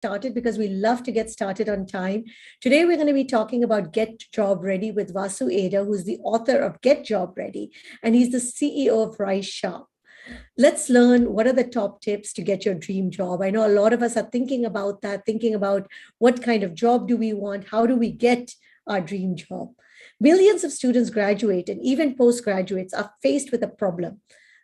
started because we love to get started on time. Today, we're going to be talking about Get Job Ready with Vasu Ada, who's the author of Get Job Ready, and he's the CEO of RiseSharp. Let's learn what are the top tips to get your dream job. I know a lot of us are thinking about that, thinking about what kind of job do we want? How do we get our dream job? Millions of students graduate and even postgraduates are faced with a problem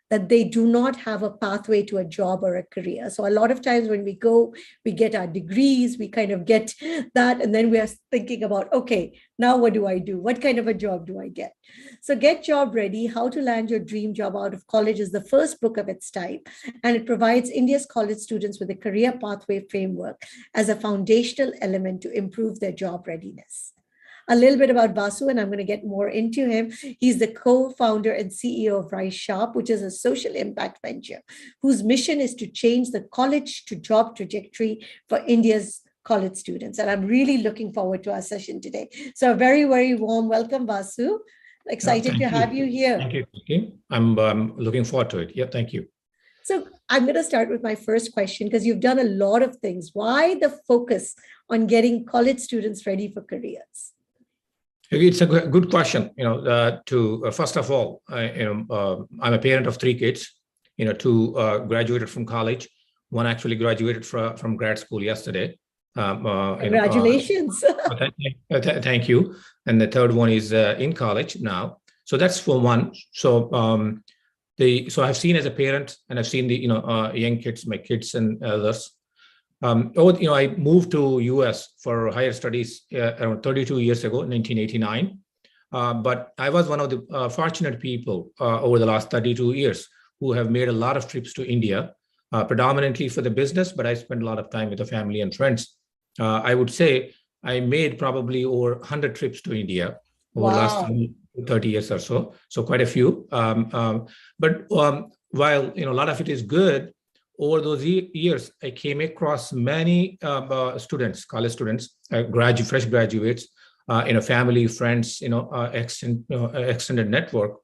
that they do not have a pathway to a job or a career. So a lot of times when we go, we get our degrees, we kind of get that, and then we are thinking about, okay, now what do I do? What kind of a job do I get? So Get Job Ready, How to Land Your Dream Job Out of College is the first book of its type, and it provides India's college students with a career pathway framework as a foundational element to improve their job readiness. A little bit about Vasu, and I'm going to get more into him. He's the co-founder and CEO of RiseSharp, which is a social impact venture whose mission is to change the college to job trajectory for India's college students. And I'm really looking forward to our session today. So a very, very warm welcome, Vasu. Excited to have you here. Thank you. I'm looking forward to it. Yeah, thank you. So I'm going to start with my first question because you've done a lot of things. Why the focus on getting college students ready for careers? It's a good question. First of all, I'm a parent of 3 kids. 2 graduated from college. 1 actually graduated from grad school yesterday. Congratulations. Thank you. And the 3rd one is in college now. So that's for 1. So I've seen as a parent, and I've seen the young kids, my kids and others. I moved to US for higher studies around 32 years ago, 1989. But I was one of the fortunate people over the last 32 years who have made a lot of trips to India, predominantly for the business, but I spent a lot of time with the family and friends. I would say I made probably over 100 trips to India over the last 30 years or so. So quite a few. But while a lot of it is good, over those years, I came across many students, college students, fresh graduates, family, friends, extended network,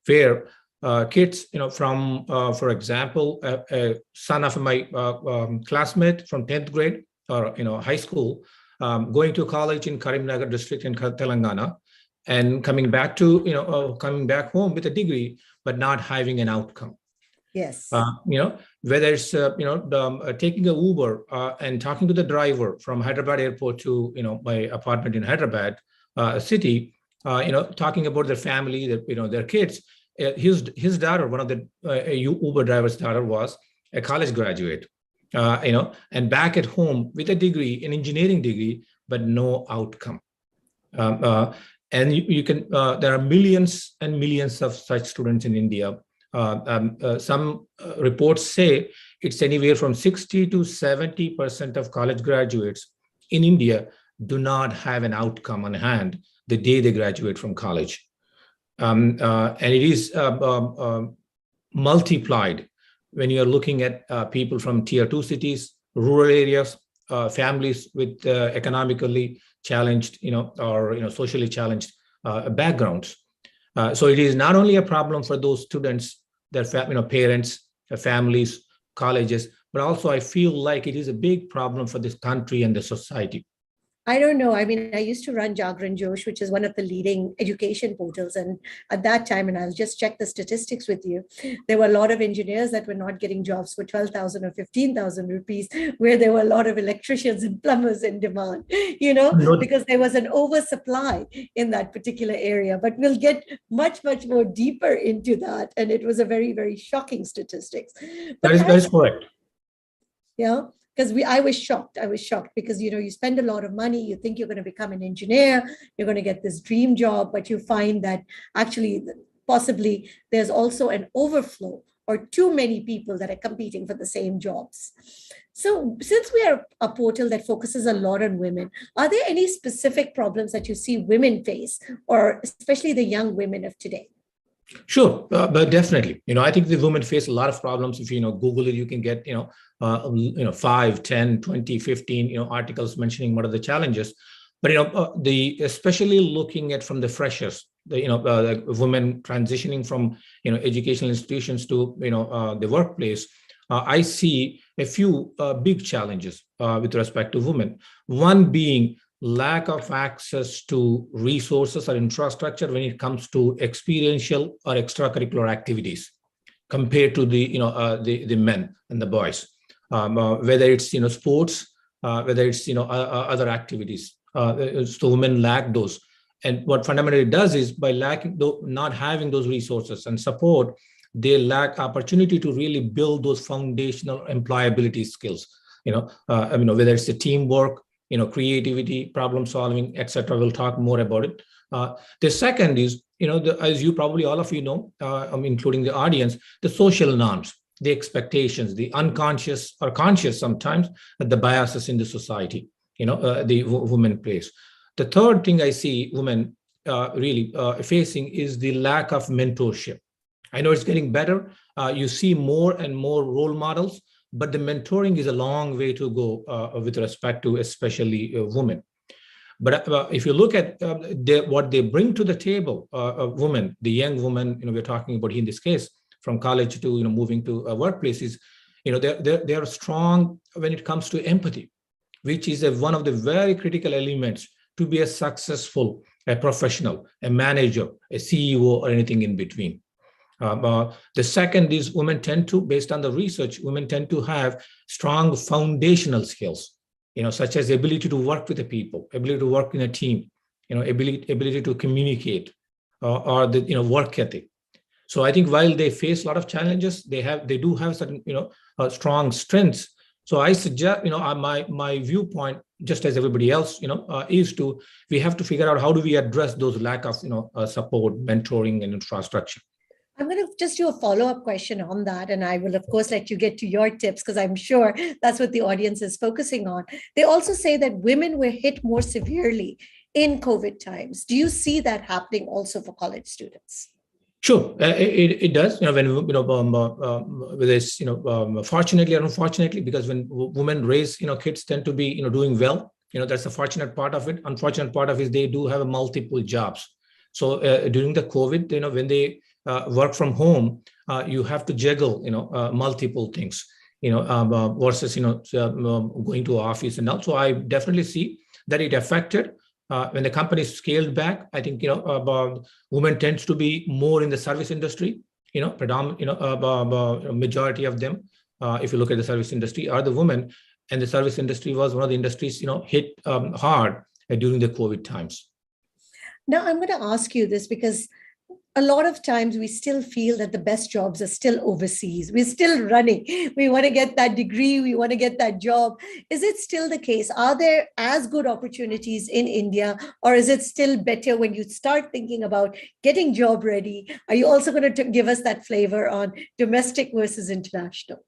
where kids, from, for example, a son of my classmate from 10th grade or high school, going to college in Karimnagar district in Telangana, and coming back home with a degree, but not having an outcome. Yes. Whether it's taking an Uber and talking to the driver from Hyderabad airport to my apartment in Hyderabad city, talking about their family, their kids. His daughter, one of the Uber driver's daughter, was a college graduate, and back at home with a degree, an engineering degree, but no outcome. And you can there are millions and millions of such students in India. Some reports say it's anywhere from 60 to 70% of college graduates in India do not have an outcome on hand the day they graduate from college. And it is multiplied when you're looking at people from tier 2 cities, rural areas, families with economically challenged, or socially challenged backgrounds. So it is not only a problem for those students, their parents, their families, colleges, but also I feel like it is a big problem for this country and the society. I don't know. I mean, I used to run Jagran Josh, which is one of the leading education portals. And at that time, and I'll just check the statistics with you, there were a lot of engineers that were not getting jobs for 12,000 or 15,000 rupees, where there were a lot of electricians and plumbers in demand, because there was an oversupply in that particular area. But we'll get much, much more deeper into that. And it was a very, very shocking statistics. But that is correct. Yeah. Because I was shocked because, you spend a lot of money, you think you're going to become an engineer, you're going to get this dream job, but you find that actually possibly there's also an overflow or too many people that are competing for the same jobs. So since we are a portal that focuses a lot on women, are there any specific problems that you see women face, or especially the young women of today? Sure, but definitely, I think the women face a lot of problems. If Google it, you can get 5, 10, 20, 15 articles mentioning what are the challenges. But especially looking at from the freshers, the women transitioning from educational institutions to the workplace, I see a few big challenges with respect to women. One being lack of access to resources or infrastructure when it comes to experiential or extracurricular activities compared to the men and the boys, whether it's sports, whether it's other activities. So women lack those, and what fundamentally does is by not having those resources and support, they lack opportunity to really build those foundational employability skills. Whether it's the teamwork, creativity, problem solving, etc. We'll talk more about it. The second is, as you probably all of you know, including the audience, the social norms, the expectations, the unconscious or conscious sometimes, the biases in the society, the women place. The third thing I see women really facing is the lack of mentorship. I know it's getting better. You see more and more role models, but the mentoring is a long way to go with respect to especially women. But if you look at what they bring to the table, women, the young women, we're talking about in this case, from college to moving to workplaces, they are strong when it comes to empathy, which is one of the very critical elements to be a successful professional, a manager, a CEO, or anything in between. The second is women tend to, based on the research, women tend to have strong foundational skills, such as ability to work with the people, ability to work in a team, ability to communicate, or the work ethic. So I think while they face a lot of challenges, they do have certain strong strengths. So I suggest my viewpoint, just as everybody else is we have to figure out how do we address those lack of support, mentoring, and infrastructure. I'm going to just do a follow-up question on that. And I will, of course, let you get to your tips because I'm sure that's what the audience is focusing on. They also say that women were hit more severely in COVID times. Do you see that happening also for college students? Sure, it does. Whether it's fortunately or unfortunately, because when women raise kids tend to be doing well. That's the fortunate part of it. Unfortunate part of it is they do have multiple jobs. So during the COVID, when they work from home, you have to juggle multiple things. Versus going to office and all. So I definitely see that it affected. When the company scaled back, I think women tends to be more in the service industry. Majority of them, if you look at the service industry, are the women, and the service industry was one of the industries hit hard during the COVID times. Now I'm going to ask you this because a lot of times we still feel that the best jobs are still overseas. We're still running. We want to get that degree. We want to get that job. Is it still the case? Are there as good opportunities in India, or is it still better when you start thinking about getting job ready? Are you also going to give us that flavor on domestic versus international?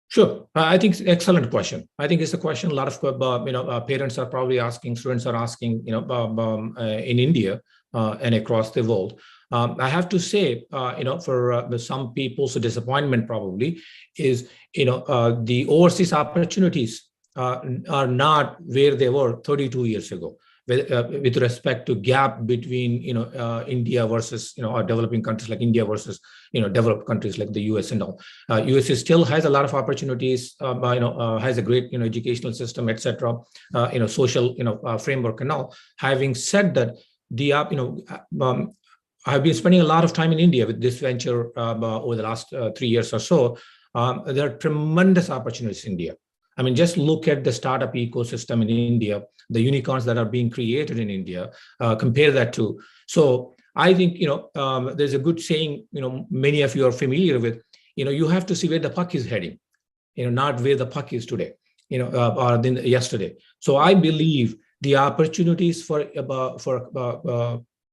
Sure. I think it's an excellent question. I think it's a question a lot of parents are probably asking, students are asking, in India and across the world. I have to say, for some people's disappointment probably is, the overseas opportunities are not where they were 32 years ago. With respect to gap between India versus or developing countries like India versus developed countries like the US and all. US still has a lot of opportunities, has a great educational system, etc. Social framework and all. Having said that, I've been spending a lot of time in India with this venture over the last 3 years or so. There are tremendous opportunities in India. I mean, just look at the startup ecosystem in India, the unicorns that are being created in India, compare that to. So I think, there's a good saying, many of you are familiar with, you have to see where the puck is heading, not where the puck is today, or yesterday. So I believe the opportunities for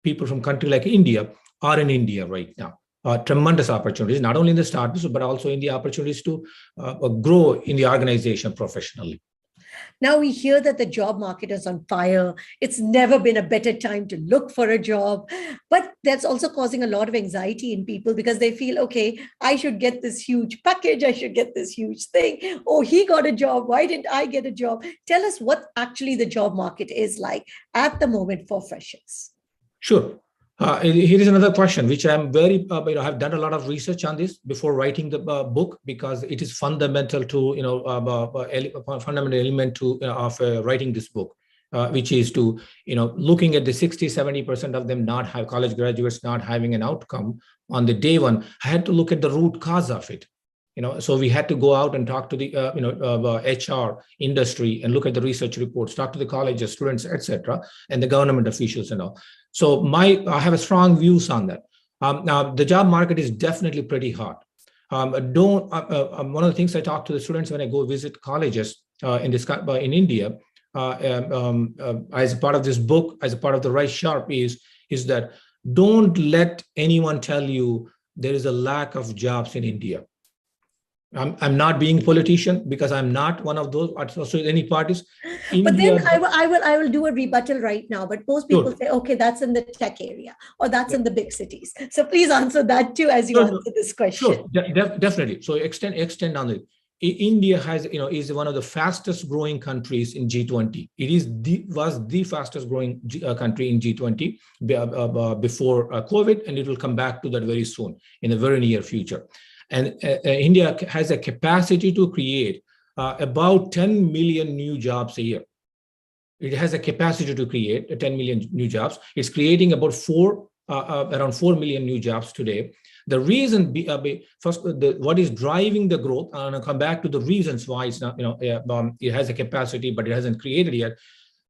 people from country like India are in India right now. Tremendous opportunities, not only in the startups, but also in the opportunities to grow in the organization professionally. Now we hear that the job market is on fire. It's never been a better time to look for a job. But that's also causing a lot of anxiety in people because they feel, okay, I should get this huge package. I should get this huge thing. Oh, he got a job. Why didn't I get a job? Tell us what actually the job market is like at the moment for freshers. Sure. Here is another question, which I'm very, I've done a lot of research on this before writing the book, because it is fundamental to, fundamental element to of writing this book, which is to, looking at the 60-70% of them not have college graduates not having an outcome on the day one. I had to look at the root cause of it. So we had to go out and talk to the HR industry and look at the research reports, talk to the colleges, students, etc., and the government officials and all. So I have a strong views on that. Now the job market is definitely pretty hot. One of the things I talk to the students when I go visit colleges in India, as a part of this book, as a part of the RiseSharp, is that don't let anyone tell you there is a lack of jobs in India. I'm not being a politician, because I'm not one of those associated any parties. But then I will do a rebuttal right now. But most people say, okay, that's in the tech area, or that's in the big cities. So please answer that too as you answer this question. Sure, definitely. So extend on it. India is one of the fastest growing countries in G20. It was the fastest growing country in G20 before COVID, and it will come back to that very soon in the very near future. And India has a capacity to create about 10 million new jobs a year. It has a capacity to create 10 million new jobs. It's creating about around 4 million new jobs today. The reason, what is driving the growth, and I'll come back to the reasons why it's not, it has a capacity, but it hasn't created yet.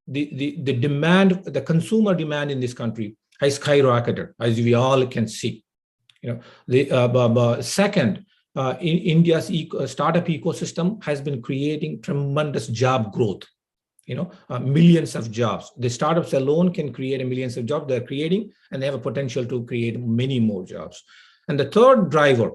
The demand, the consumer demand in this country has skyrocketed, as we all can see. Second, in India's startup ecosystem has been creating tremendous job growth. Millions of jobs. The startups alone can create millions of jobs they're creating, and they have a potential to create many more jobs. And the third driver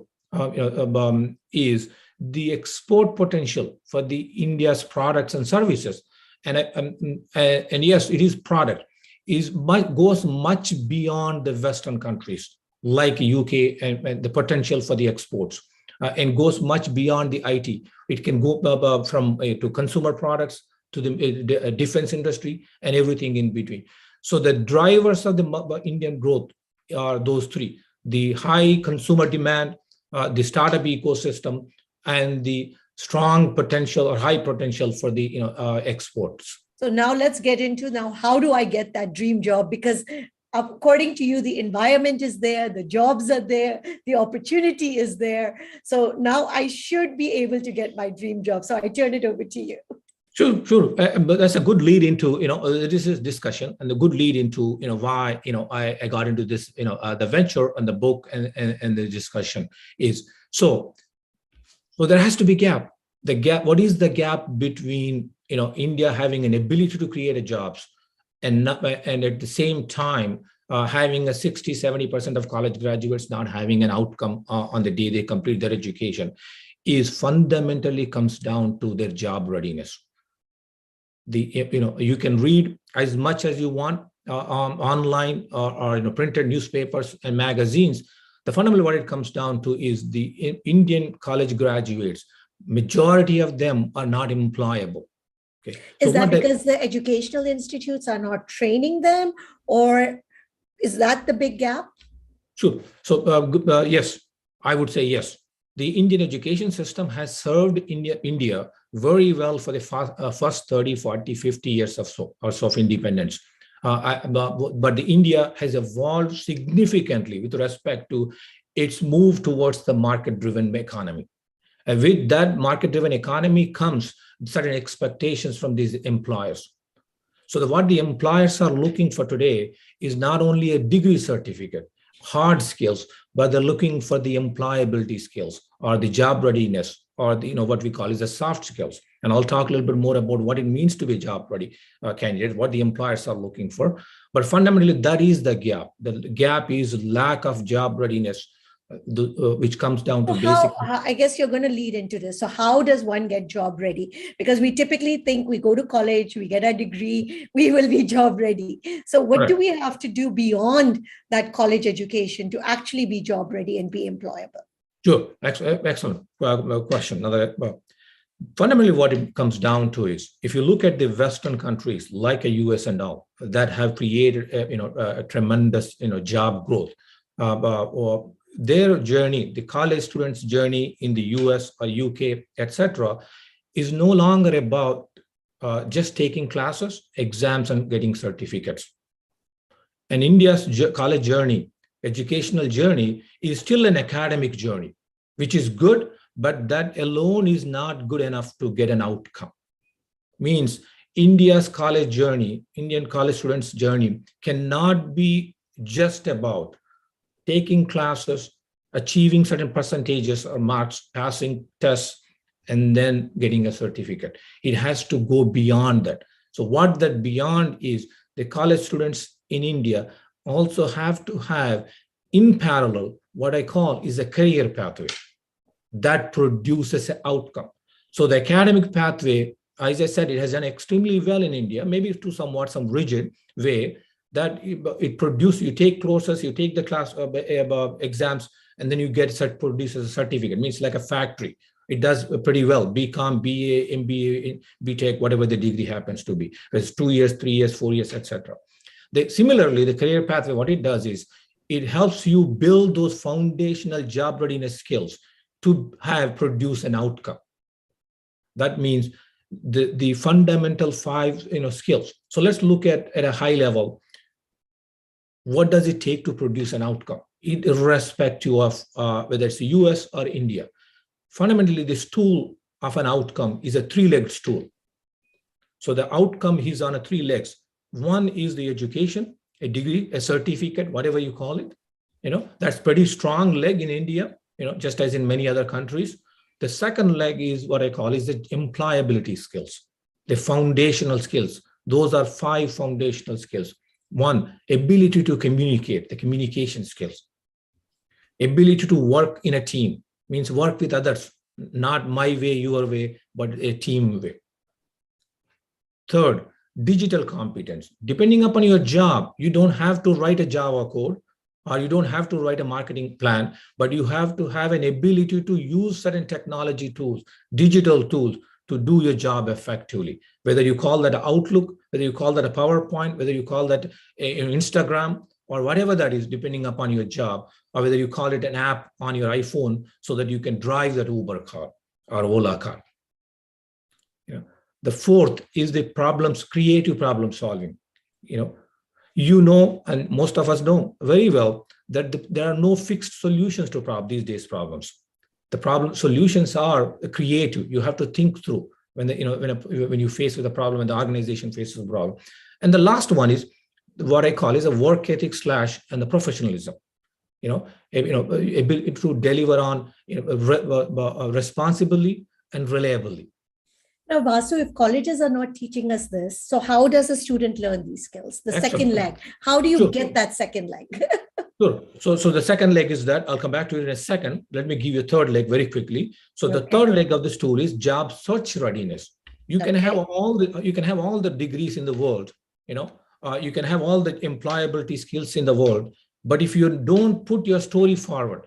is the export potential for the India's products and services. And yes, it is product goes much beyond the Western countries like UK, and the potential for the exports, and goes much beyond the IT. It can go from to consumer products to the defense industry and everything in between. So the drivers of the Indian growth are those three: the high consumer demand, the startup ecosystem, and the strong potential or high potential for the exports. So now let's get into how do I get that dream job? Because according to you, the environment is there, the jobs are there, the opportunity is there. So now I should be able to get my dream job. So I turn it over to you. Sure. But that's a good lead into, this is discussion, and the good lead into, why, I got into this, the venture and the book and the discussion is, so there has to be gap. The gap, what is the gap between, India having an ability to create jobs and at the same time, having a 60-70% of college graduates not having an outcome on the day they complete their education, is fundamentally comes down to their job readiness. You can read as much as you want online or printed newspapers and magazines. The fundamental what it comes down to is the Indian college graduates, majority of them are not employable. Okay. Is that because the educational institutes are not training them, or is that the big gap? Sure. So yes, I would say yes. The Indian education system has served India very well for the first 30, 40, 50 years of independence. But the India has evolved significantly with respect to its move towards the market-driven economy. And with that market-driven economy comes certain expectations from these employers. So what the employers are looking for today is not only a degree certificate, hard skills, but they're looking for the employability skills or the job readiness, or the, what we call is the soft skills. And I'll talk a little bit more about what it means to be a job ready candidate, what the employers are looking for. But fundamentally, that is the gap. The gap is lack of job readiness, which comes down to basic. I guess you're going to lead into this. So how does one get job ready? Because we typically think we go to college, we get a degree, we will be job ready. So what do we have to do beyond that college education to actually be job ready and be employable? Sure. Excellent question. Fundamentally, what it comes down to is, if you look at the Western countries like a US and all that have created a tremendous job growth, or their journey, the college students' journey in the US or UK, etc., is no longer about just taking classes, exams, and getting certificates. And India's college journey, educational journey, is still an academic journey, which is good, but that alone is not good enough to get an outcome. Means India's college journey, Indian college students' journey cannot be just about taking classes, achieving certain percentages or marks, passing tests, and then getting a certificate. It has to go beyond that. So what that beyond is, the college students in India also have to have, in parallel, what I call is a career pathway that produces an outcome. So the academic pathway, as I said, it has done extremely well in India, maybe to somewhat some rigid way, that it produces, you take courses, you take the class exams, and then you produces a certificate. It means like a factory. It does pretty well. BCom, BA, MBA, BTech, whatever the degree happens to be. It's 2 years, 3 years, 4 years, etc. Similarly, the career pathway, what it does is, it helps you build those foundational job readiness skills to produce an outcome. That means the fundamental 5 skills. So let's look at a high level. What does it take to produce an outcome, irrespective of whether it's the US or India? Fundamentally, this tool of an outcome is a 3-legged stool. So the outcome is on 3 legs. One is the education, a degree, a certificate, whatever you call it. That's pretty strong leg in India, just as in many other countries. The second leg is what I call is the employability skills, the foundational skills. Those are 5 foundational skills. 1, ability to communicate, the communication skills. Ability to work in a team, means work with others, not my way, your way, but a team way. Third, digital competence. Depending upon your job, you don't have to write a Java code, or you don't have to write a marketing plan, but you have to have an ability to use certain technology tools, digital tools, to do your job effectively. Whether you call that Outlook, whether you call that a PowerPoint, whether you call that Instagram, or whatever that is, depending upon your job, or whether you call it an app on your iPhone so that you can drive that Uber car or Ola car. The fourth is the creative problem solving. And most of us know very well that there are no fixed solutions to these days problems. The solutions are creative. You have to think through when you face with a problem, when the organization faces a problem. And the last one is what I call is a work ethic / and the professionalism. Ability to deliver on responsibly and reliably. Now, Vasu, if colleges are not teaching us this, so how does a student learn these skills? The Excellent. Second leg. How do you get that second leg? Sure. So the second leg is that. I'll come back to it in a second. Let me give you a third leg very quickly. So the third leg of the stool is job search readiness. You can have all the degrees in the world. You can have all the employability skills in the world, but if you don't put your story forward,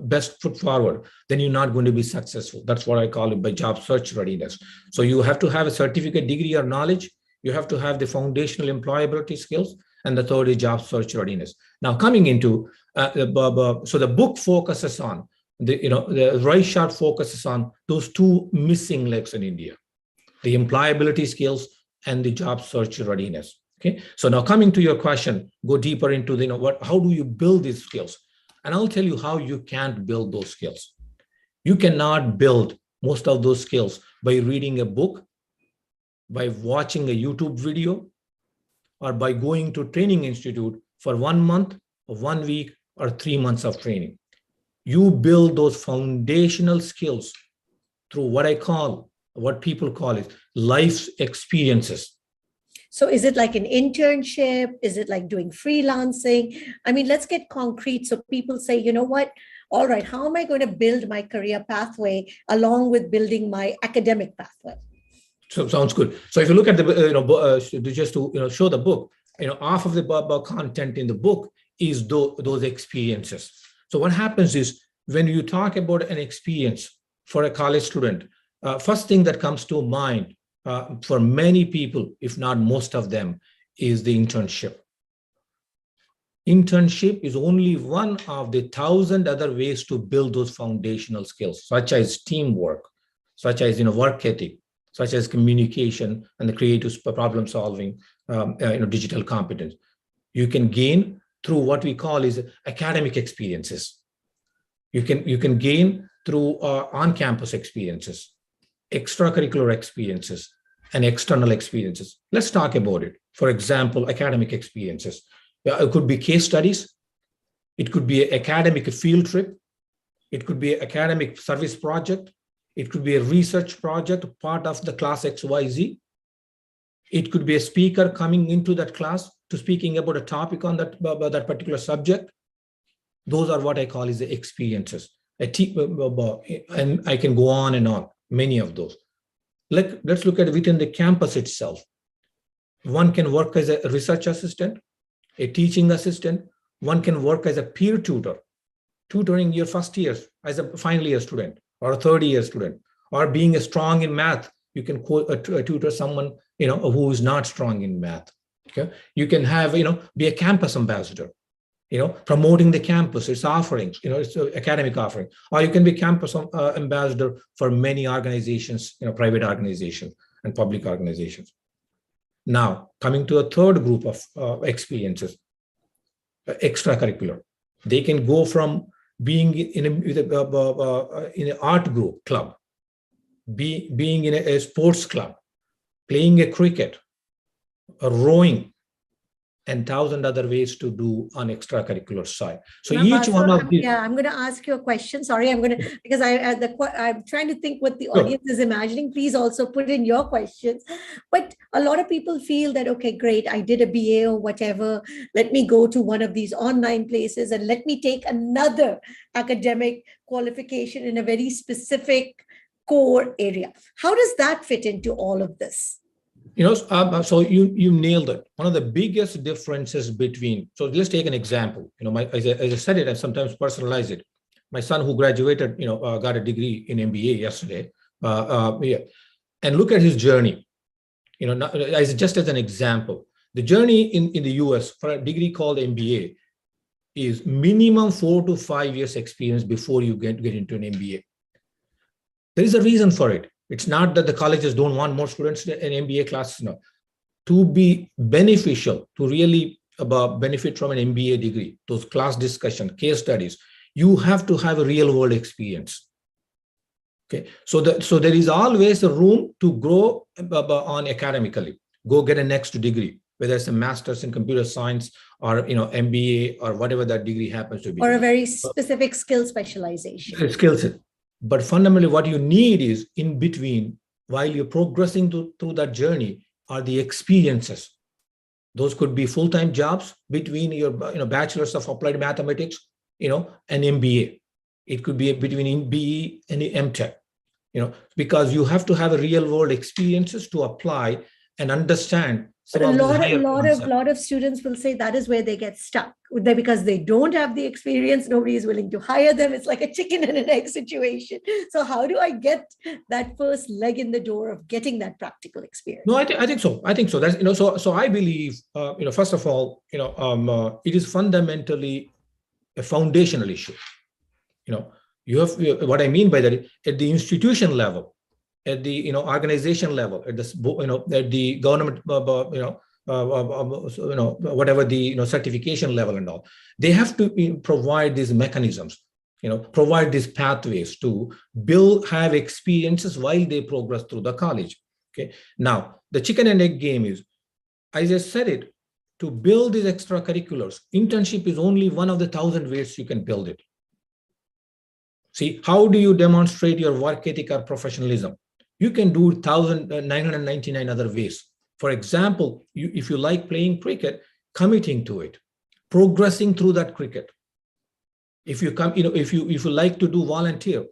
best foot forward, then you're not going to be successful. That's what I call it by job search readiness. So you have to have a certificate, degree, or knowledge. You have to have the foundational employability skills, and the third is job search readiness. Now, coming into so the book focuses on the RiseSharp focuses on those 2 missing legs in India: the employability skills and the job search readiness. Okay. So now coming to your question, go deeper into how do you build these skills? And I'll tell you how you can't build those skills. You cannot build most of those skills by reading a book, by watching a YouTube video, or by going to training institute for 1 month, or 1 week, or 3 months of training. You build those foundational skills through what people call it life's experiences. So is it like an internship? Is it like doing freelancing? I mean, let's get concrete. So people say, you know what? All right, how am I going to build my career pathway along with building my academic pathway? So sounds good. So if you look at just to show the book, half of the content in the book is those experiences. So what happens is when you talk about an experience for a college student, First thing that comes to mind for many people, if not most of them, is the internship. Internship is only one of the 1,000 other ways to build those foundational skills, such as teamwork, such as work ethic, such as communication and the creative problem solving, digital competence. You can gain through what we call is academic experiences. You can gain through on-campus experiences, extracurricular experiences, and external experiences. Let's talk about it. For example, academic experiences. It could be case studies. It could be an academic field trip. It could be an academic service project. It could be a research project, part of the class XYZ. It could be a speaker coming into that class to speaking about a topic on that particular subject. Those are what I call is the experiences. And I can go on and on, many of those. Let's look at within the campus itself. One can work as a research assistant, a teaching assistant. One can work as a peer tutor, tutoring your first years as a final year student or a third year student, or being strong in math. You can tutor someone who is not strong in math. Okay, you can have be a campus ambassador, promoting the campus, its offerings, its academic offering, or you can be campus ambassador for many organizations, private organizations and public organizations. Now, coming to a third group of experiences, extracurricular. They can go from being in an art group club, being in a sports club, playing a cricket, rowing, and 1,000 other ways to do on extracurricular side. So each one of these. Yeah, I'm going to ask you a question. Sorry, because I'm trying to think what the audience is imagining. Please also put in your questions. But a lot of people feel that, okay, great, I did a BA or whatever. Let me go to one of these online places and let me take another academic qualification in a very specific core area. How does that fit into all of this? So you nailed it. One of the biggest differences between, so let's take an example. As I said it, I sometimes personalize it. My son who graduated, got a degree in MBA yesterday. And look at his journey. Just as an example, the journey in the US for a degree called MBA is minimum 4 to 5 years experience before you get into an MBA. There is a reason for it. It's not that the colleges don't want more students in MBA classes. No. To be beneficial, to really benefit from an MBA degree, those class discussion, case studies, you have to have a real world experience. Okay, so there is always a room to grow on academically. Go get a next degree, whether it's a master's in computer science or MBA or whatever that degree happens to be. Or a very specific skill specialization. Skill set. But fundamentally, what you need is in between, while you're progressing through that journey, are the experiences. Those could be full-time jobs between your bachelor's of applied mathematics, and MBA. It could be between BE and MTech, because you have to have a real-world experiences to apply and understand. But a lot of students will say that is where they get stuck. Because they don't have the experience, nobody is willing to hire them. It's like a chicken and an egg situation. So how do I get that first leg in the door of getting that practical experience? No, I think so. That's so I believe first of all, it is fundamentally a foundational issue. You have what I mean by that at the institution level, at the organization level, at the at the government whatever the certification level and all, they have to provide these mechanisms, provide these pathways to have experiences while they progress through the college. Okay. Now the chicken and egg game is, as I said it, to build these extracurriculars. Internship is only one of the 1,000 ways you can build it. See, how do you demonstrate your work ethic or professionalism? You can do 1,999 other ways. For example, if you like playing cricket, committing to it, progressing through that cricket. If you if you like to do volunteer,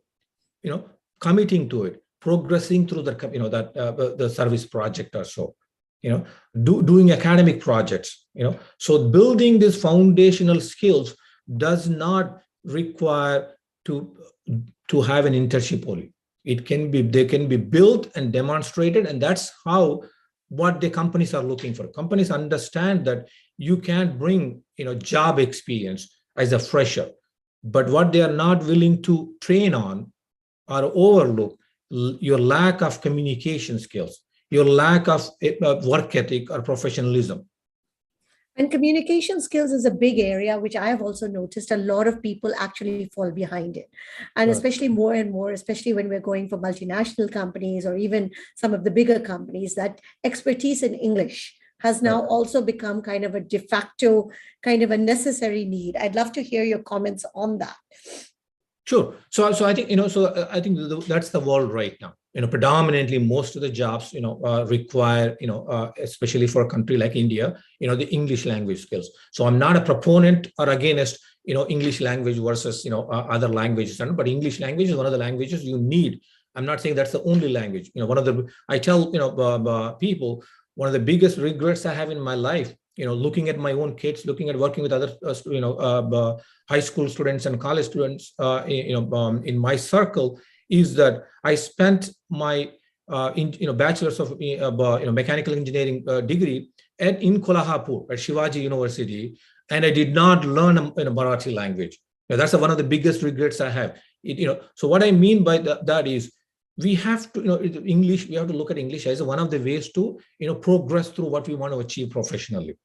committing to it, progressing through the the service project or so, doing academic projects, So building these foundational skills does not require to have an internship only. they can be built and demonstrated, and that's how what the companies are looking for. Companies understand that you can't bring job experience as a fresher, but what they are not willing to train on or overlook your lack of communication skills, your lack of work ethic or professionalism. And communication skills is a big area, which I have also noticed a lot of people actually fall behind it. And especially more and more, especially when we're going for multinational companies or even some of the bigger companies, that expertise in English has now also become kind of a de facto, kind of a necessary need. I'd love to hear your comments on that. Sure. So I think, I think that's the world right now. Predominantly most of the jobs, require, especially for a country like India, the English language skills. So I'm not a proponent or against, English language versus, other languages, but English language is one of the languages you need. I'm not saying that's the only language. I tell, people, one of the biggest regrets I have in my life, looking at my own kids, looking at working with other, high school students and college students, in my circle, is that I spent my, bachelor's of, mechanical engineering degree in Kolhapur at Shivaji University, and I did not learn a Marathi language. That's one of the biggest regrets I have. So what I mean by that is, we have to, English. We have to look at English as one of the ways to, progress through what we want to achieve professionally.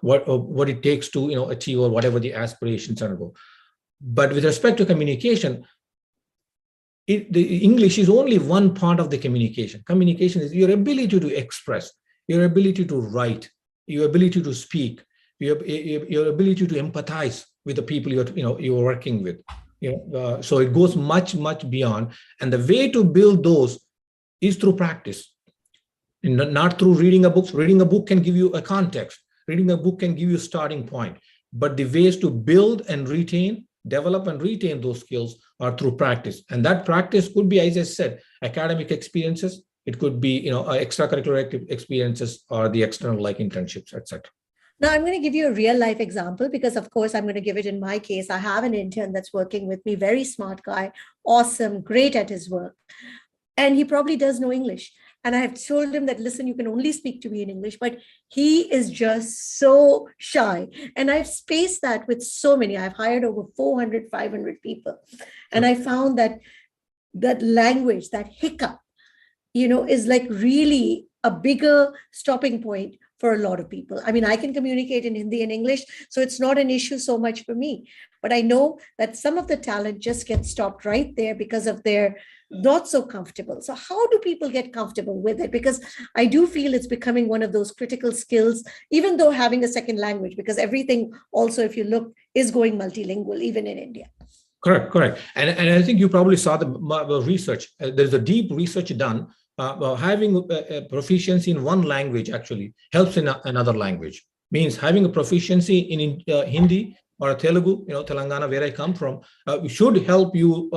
What it takes to, achieve or whatever the aspirations are. But with respect to communication, the English is only one part of the communication. Communication is your ability to express, your ability to write, your ability to speak, your ability to empathize with the people you're working with. So it goes much, much beyond. And the way to build those is through practice, and not through reading a book. Reading a book can give you a context. Reading a book can give you a starting point. But the ways to build and retain, develop and retain those skills are through practice. And that practice could be, as I said, academic experiences. It could be, extracurricular experiences or the external like internships, etc. Now, I'm going to give you a real life example because, of course, I'm going to give it in my case. I have an intern that's working with me, very smart guy, awesome, great at his work. And he probably does know English. And I have told him that, listen, you can only speak to me in English, but he is just so shy. And I've spaced that with so many. I've hired over 400, 500 people. And I found that language, that hiccup, is like really a bigger stopping point for a lot of people. I mean, I can communicate in Hindi and English, so it's not an issue so much for me. But I know that some of the talent just gets stopped right there because of their not so comfortable. So how do people get comfortable with it? Because I do feel it's becoming one of those critical skills, even though having a second language, because everything also, if you look, is going multilingual, even in India. Correct. And I think you probably saw the research. There's a deep research done. Having a proficiency in one language actually helps in another language. Means having a proficiency in Hindi or Telugu, Telangana, where I come from, should help you,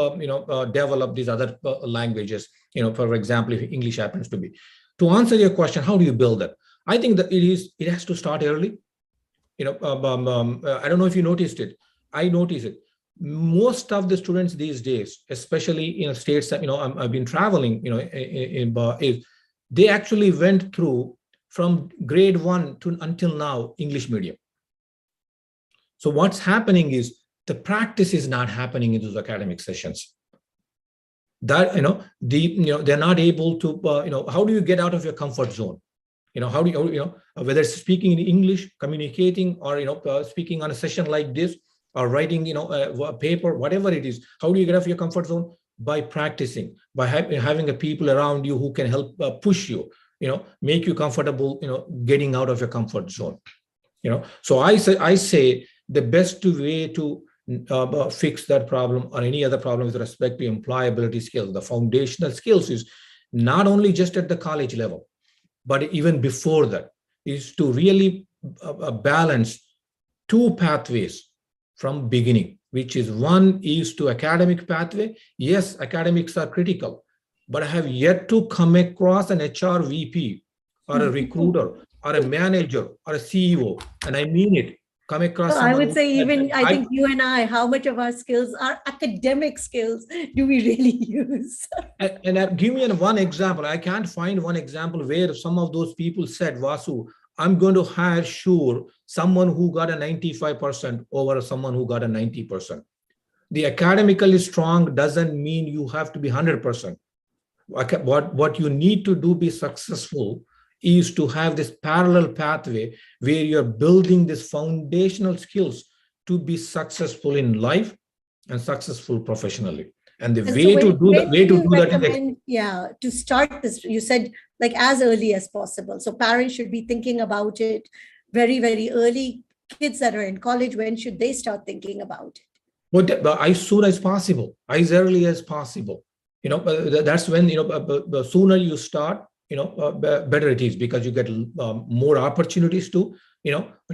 develop these other languages. For example, if English happens to be. To answer your question, how do you build that? I think that it has to start early. I don't know if you noticed it. I noticed it. Most of the students these days, especially in states that I've been traveling, they actually went through from grade 1 to until now English medium. So what's happening is the practice is not happening in those academic sessions. That they're not able to how do you get out of your comfort zone? How do you whether it's speaking in English, communicating, or speaking on a session like this, or writing, a paper, whatever it is. How do you get out of your comfort zone? By practicing, by having a people around you who can help push you, make you comfortable, getting out of your comfort zone. So I say the best way to fix that problem or any other problem with respect to employability skills, the foundational skills, is not only just at the college level, but even before that, is to really balance two pathways from beginning, which is one is to academic pathway. Yes, academics are critical, but I have yet to come across an HR VP or a recruiter or a manager or a CEO, and I mean it, come across So I someone would who say, said even I that think you and I, how much of our skills, our academic skills, do we really use? give me one example. I can't find one example where some of those people said, Vasu, I'm going to hire sure someone who got a 95% over someone who got a 90%. The academically strong doesn't mean you have to be 100%. What you need to do be successful is to have this parallel pathway where you're building these foundational skills to be successful in life and successful professionally. And the And so way to do that, when way do to you do that is recommend, yeah, to start this? You said like as early as possible. So parents should be thinking about it very, very early. Kids that are in college, when should they start thinking about it? as soon as possible, as early as possible. That's when, the sooner you start, better it is, because you get more opportunities to,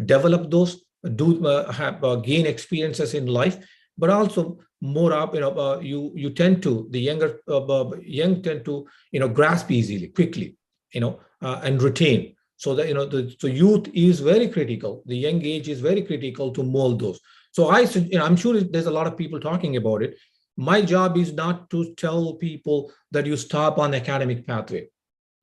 develop those, gain experiences in life, but also more up, you tend to, the young tend to, grasp easily, quickly, and retain. So that, so youth is very critical. The young age is very critical to mold those. So I'm sure there's a lot of people talking about it. My job is not to tell people that you stop on academic pathway,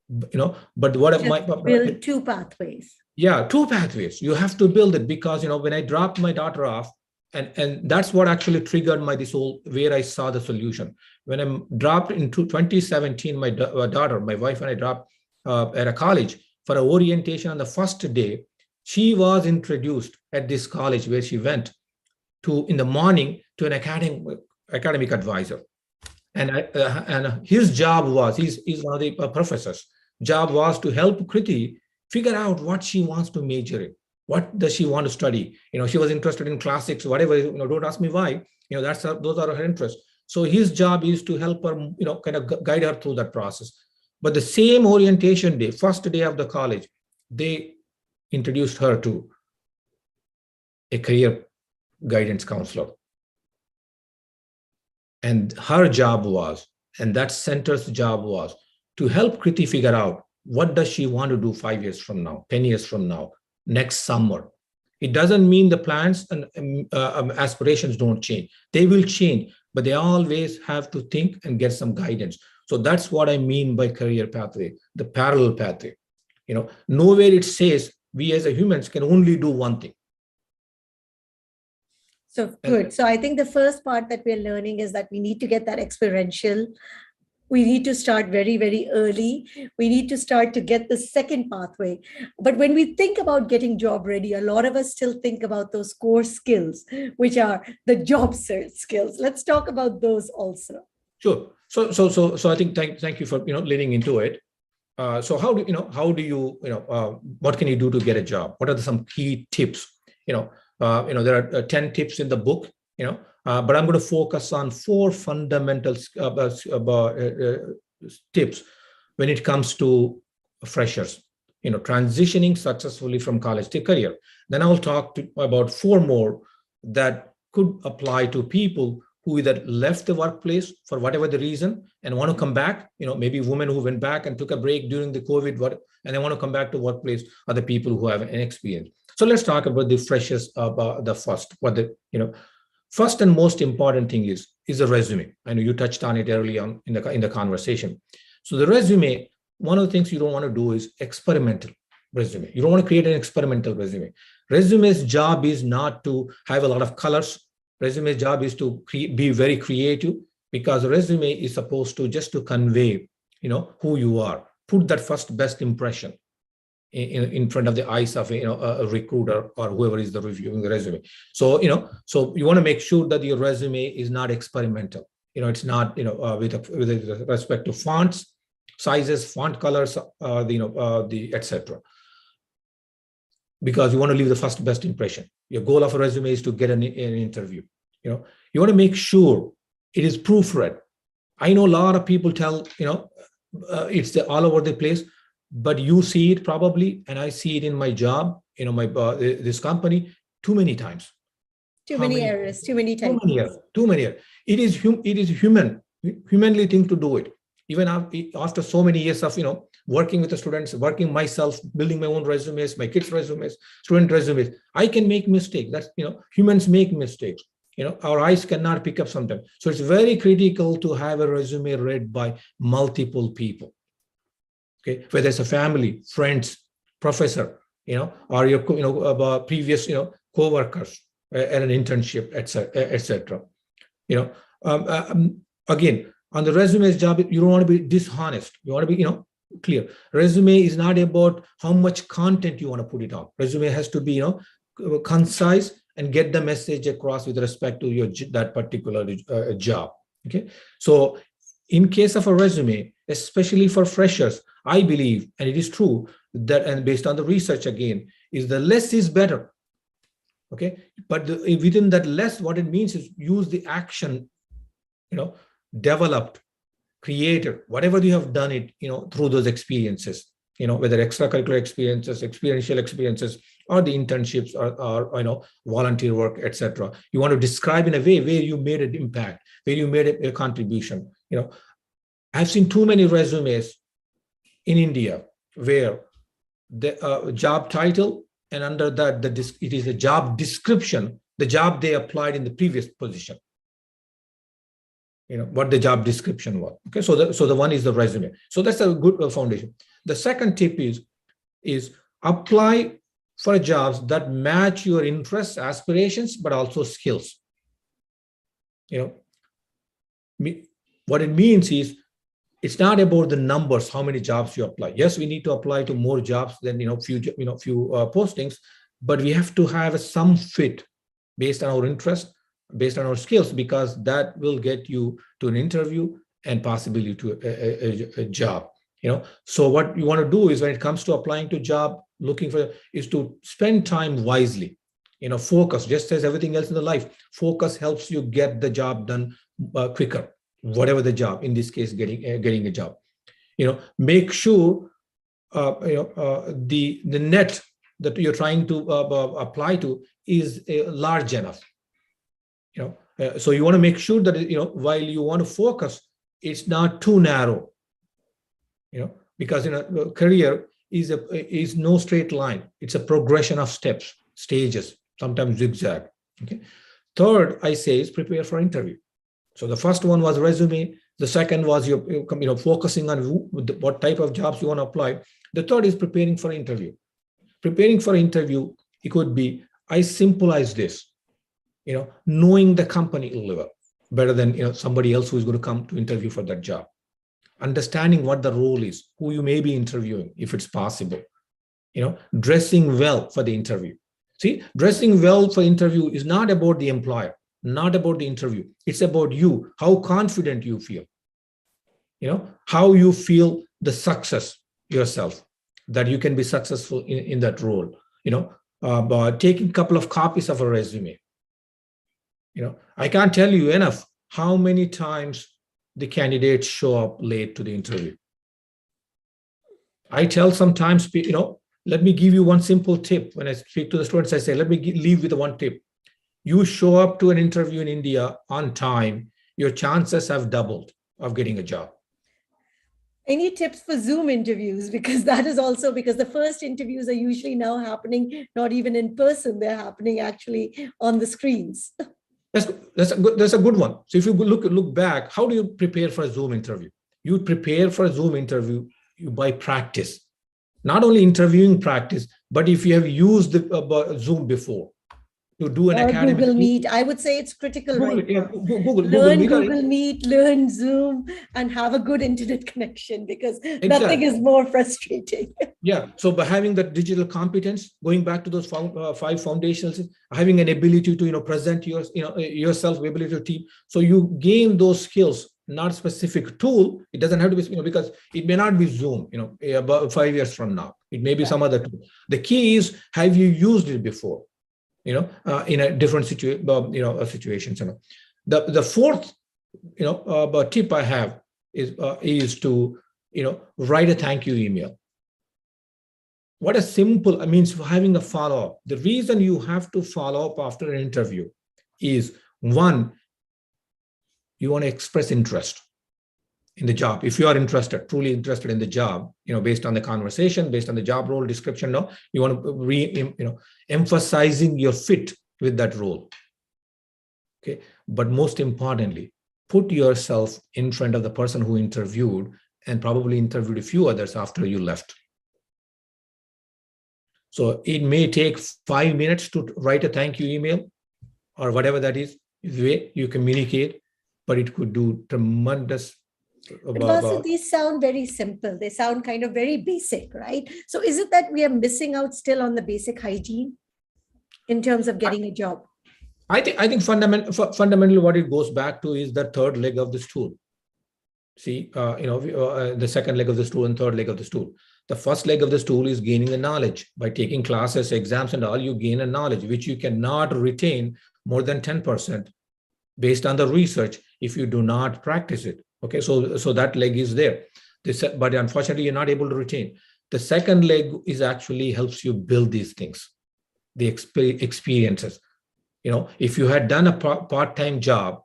but what my, Just build two pathways. yeah, two pathways. You have to build it, because, when I dropped my daughter off, and that's what actually triggered this whole, where I saw the solution. When I dropped into 2017, my daughter, my wife and I dropped at a college for an orientation on the first day. She was introduced at this college where she went to in the morning to an academic advisor, and his job was, he's one of the professors. Job was to help Kriti figure out what she wants to major in, what does she want to study. She was interested in classics, whatever. Don't ask me why. Those are her interests. So his job is to help her, kind of guide her through that process. But the same orientation day, first day of the college, they introduced her to a career guidance counselor. And her job was, and that center's job was, to help Kriti figure out what does she want to do 5 years from now, 10 years from now, next summer. It doesn't mean the plans and aspirations don't change. They will change, but they always have to think and get some guidance. So that's what I mean by career pathway, the parallel pathway. Nowhere it says we as a humans can only do one thing. So good. So I think the first part that we're learning is that we need to get that experiential. We need to start very, very early. We need to start to get the second pathway. But when we think about getting job ready, a lot of us still think about those core skills, which are the job search skills. Let's talk about those also. Sure. So I think thank you for leading into it. So how do you what can you do to get a job? What are some key tips? There are 10 tips in the book, but I'm going to focus on 4 fundamental tips when it comes to freshers, transitioning successfully from college to career. Then I'll talk about 4 more that could apply to people who either left the workplace for whatever the reason and want to come back, maybe women who went back and took a break during the COVID, and they want to come back to workplace, or the people who have an experience. So let's talk about the freshers, the first. First and most important thing is a resume. I know you touched on it early on in the conversation. So the resume, one of the things you don't want to do is experimental resume. You don't want to create an experimental resume. Resume's job is not to have a lot of colors. Resume's job is to be very creative, because resume is supposed to just to convey, who you are. Put that first best impression in front of the eyes of a recruiter or whoever is reviewing the resume. So so you want to make sure that your resume is not experimental. It's not with respect to fonts, sizes, font colors, the etc. Because you want to leave the first best impression. Your goal of a resume is to get an interview. You want to make sure it is proofread. I know a lot of people tell it's all over the place. But you see it probably, and I see it in my job, my this company, too many times. Too many errors, too many times. Too many errors. It is humanly thing to do it. Even after so many years of working with the students, working myself, building my own resumes, my kids' resumes, student resumes. I can make mistakes. That's, humans make mistakes. Our eyes cannot pick up something. So it's very critical to have a resume read by multiple people. Okay, whether it's a family, friends, professor, or your, previous, co-workers at an internship, etc. Again, on the resume's job, you don't want to be dishonest. You want to be, clear. Resume is not about how much content you want to put it on. Resume has to be, concise and get the message across with respect to that particular job. Okay, so in case of a resume, especially for freshers, I believe, and it is true that, and based on the research again, is the less is better. Okay, but within that less, what it means is use the action, developed, created, whatever you have done it, through those experiences, whether extracurricular experiences, experiential experiences, or the internships, or volunteer work, etc. You want to describe in a way where you made an impact, where you made a contribution. I've seen too many resumes in India where the job title, and under that it is a job description, the job they applied in the previous position. What the job description was. Okay, so the one is the resume. So that's a good foundation. The second tip is apply for jobs that match your interests, aspirations, but also skills. What it means is, it's not about the numbers, how many jobs you apply. Yes, we need to apply to more jobs than few postings, but we have to have some fit based on our interest, based on our skills, because that will get you to an interview and possibly to a job. So what you want to do is, when it comes to applying to job, looking for, is to spend time wisely. Focus, just as everything else in the life, focus helps you get the job done quicker, whatever the job, in this case, getting a job. Make sure the net that you're trying to apply to is large enough. So you want to make sure that while you want to focus, it's not too narrow. Because career is no straight line. It's a progression of steps, stages, sometimes zigzag. Okay. Third, I say, is prepare for interview. So the first one was resume. The second was focusing on what type of jobs you want to apply. The third is preparing for interview. Preparing for interview, it could be, I symbolize this, knowing the company a little better than somebody else who is going to come to interview for that job. Understanding what the role is, who you may be interviewing, if it's possible. Dressing well for the interview. See, dressing well for interview is not about the employer, not about the interview. It's about you, how confident you feel. How you feel the success yourself, that you can be successful in that role. By taking a couple of copies of a resume. I can't tell you enough how many times the candidates show up late to the interview. I tell sometimes, let me give you one simple tip. When I speak to the students, I say, let me leave with one tip. You show up to an interview in India on time, your chances have doubled of getting a job. Any tips for Zoom interviews? Because that is also, because the first interviews are usually now happening, not even in person, they're happening actually on the screens. That's a good one. So if you look back, how do you prepare for a Zoom interview? You prepare for a Zoom interview by practice. Not only interviewing practice, but if you have used Zoom before, to do an academic. Google Meet, I would say it's critical. Learn Google Meet, learn Zoom, and have a good internet connection, because nothing is more frustrating. Yeah. So by having that digital competence, going back to those 5 foundations, having an ability to present yourself, ability to teach. So you gain those skills, not specific tool. It doesn't have to be, because it may not be Zoom, about 5 years from now. It may be some other tool. The key is, have you used it before? In a different situations. The fourth, tip I have is to, write a thank you email. What a simple, means having a follow-up. The reason you have to follow up after an interview is, one, you want to express interest. in the job. If you are interested, truly interested in the job, based on the conversation, based on the job role description, you want to emphasizing your fit with that role. Okay, but most importantly, put yourself in front of the person who interviewed and probably interviewed a few others after you left. So it may take 5 minutes to write a thank you email or whatever that is, the way you communicate, but it could do tremendous. But Vasu, these sound very simple. They sound kind of very basic, right? So is it that we are missing out still on the basic hygiene in terms of getting a job? I think fundamentally what it goes back to is the third leg of the stool. See, the second leg of the stool and third leg of the stool. The first leg of the stool is gaining the knowledge. By taking classes, exams, and all, you gain a knowledge which you cannot retain more than 10% based on the research if you do not practice it. Okay, so that leg is there. But unfortunately, you're not able to retain. The second leg is actually helps you build these things, the experiences. If you had done a part-time job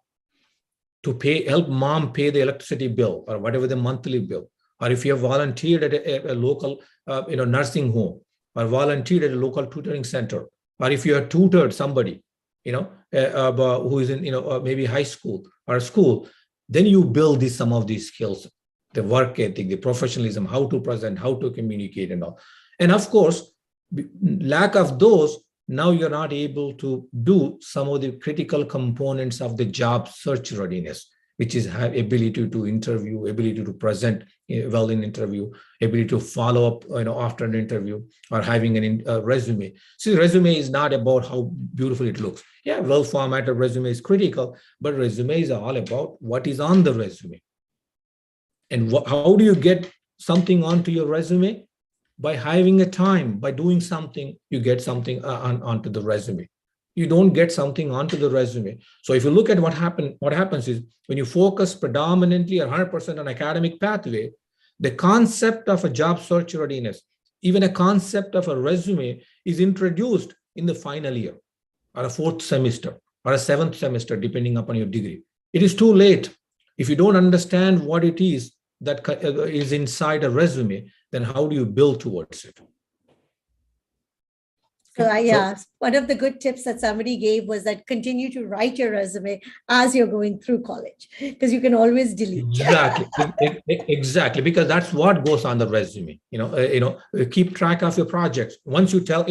to help mom pay the electricity bill or whatever the monthly bill, or if you have volunteered at a local nursing home or volunteered at a local tutoring center, or if you have tutored somebody who is in maybe high school or school, then you build some of these skills, the work ethic, the professionalism, how to present, how to communicate, and all. And of course, lack of those, now you're not able to do some of the critical components of the job search readiness, which is ability to interview, ability to present well in interview, ability to follow up after an interview, or having a resume. See, resume is not about how beautiful it looks. Yeah, well-formatted resume is critical, but resume is all about what is on the resume. And how do you get something onto your resume? By having a time, by doing something, you get something onto the resume. You don't get something onto the resume. So if you look at what happens is when you focus predominantly or 100% on academic pathway, the concept of a job search readiness, even a concept of a resume, is introduced in the final year or a fourth semester or a seventh semester, depending upon your degree. It is too late. If you don't understand what it is that is inside a resume, then how do you build towards it? So one of the good tips that somebody gave was that continue to write your resume as you're going through college, because you can always delete. Exactly, because that's what goes on the resume. Keep track of your projects. Once you tell,